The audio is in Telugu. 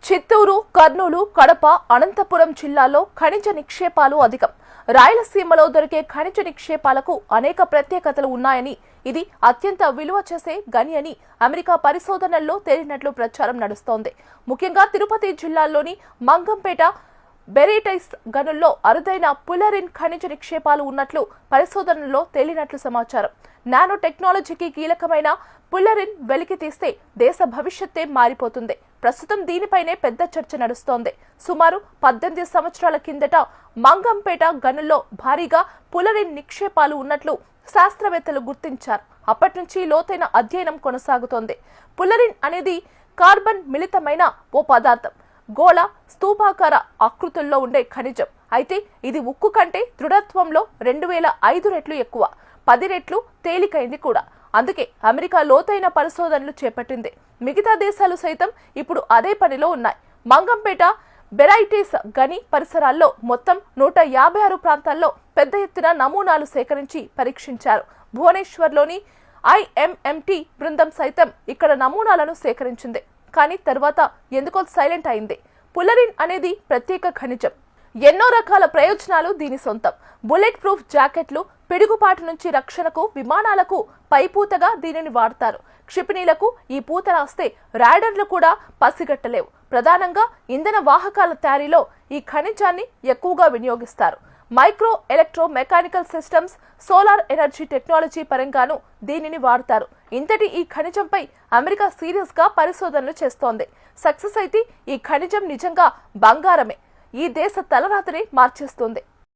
చిత్తూరు, కర్నూలు, కడప, అనంతపురం జిల్లాల్లో ఖనిజ నిక్షేపాలు అధికం. రాయలసీమలో దొరికే ఖనిజ నిక్షేపాలకు అనేక ప్రత్యేకతలు ఉన్నాయని, ఇది అత్యంత విలువ చేసే గని అని అమెరికా పరిశోధనల్లో తేలినట్లు ప్రచారం నడుస్తోంది. ముఖ్యంగా తిరుపతి జిల్లాలోని మంగంపేట బెరిటైస్ గనుల్లో అరుదైన పులరిన్ ఖనిజ నిక్షేపాలు ఉన్నట్లు పరిశోధనల్లో తేలినట్లు సమాచారం. నానో టెక్నాలజీకి కీలకమైన పుల్లరిన్ వెలికి తీస్తే దేశ భవిష్యత్తే మారిపోతుంది. ప్రస్తుతం దీనిపైనే పెద్ద చర్చ నడుస్తోంది. సుమారు 18 సంవత్సరాల కిందట మంగంపేట గనుల్లో భారీగా పులరిన్ నిక్షేపాలు ఉన్నట్లు శాస్త్రవేత్తలు గుర్తించారు. అప్పటి నుంచి లోతైన అధ్యయనం కొనసాగుతోంది. పులరిన్ అనేది కార్బన్ మిళితమైన ఓ పదార్థం. గోళ స్తూపాకార ఆకృతుల్లో ఉండే ఖనిజం. అయితే ఇది ఉక్కు కంటే దృఢత్వంలో 2005 రెట్లు ఎక్కువ, 10 రెట్లు తేలికైంది కూడా. అందుకే అమెరికా లోతైన పరిశోధనలు చేపట్టింది. మిగతా దేశాలు సైతం ఇప్పుడు అదే పనిలో ఉన్నాయి. మంగంపేట బెరైటీస్ గని పరిసరాల్లో మొత్తం 156 ప్రాంతాల్లో పెద్ద ఎత్తున నమూనాలు సేకరించి పరీక్షించారు. భువనేశ్వర్లోని IMMT బృందం సైతం ఇక్కడ నమూనాలను సేకరించింది. కానీ తర్వాత ఎందుకో సైలెంట్ అయింది. పులరిన్ అనేది ప్రత్యేక ఖనిజం. ఎన్నో రకాల ప్రయోజనాలు దీని సొంతం. బుల్లెట్ ప్రూఫ్ జాకెట్లు, పిడుగుపాటు నుంచి రక్షణకు, విమానాలకు పైపూతగా దీనిని వాడతారు. క్షిపణిలకు ఈ పూత రాస్తే రాడర్లు కూడా పసిగట్టలేవు. ప్రధానంగా ఇంధన వాహకాల తయారీలో ఈ ఖనిజాన్ని ఎక్కువగా వినియోగిస్తారు. Micro electro mechanical systems, solar energy technology పరంగానూ దీనిని వాడతారు. ఇంతటి ఈ ఖనిజంపై అమెరికా సీరియస్ గా పరిశోధనలు చేస్తోంది. సక్సెస్ అయితే ఈ ఖనిజం నిజంగా బంగారమే. ఈ దేశ తలరాతనే మార్చేస్తుంది.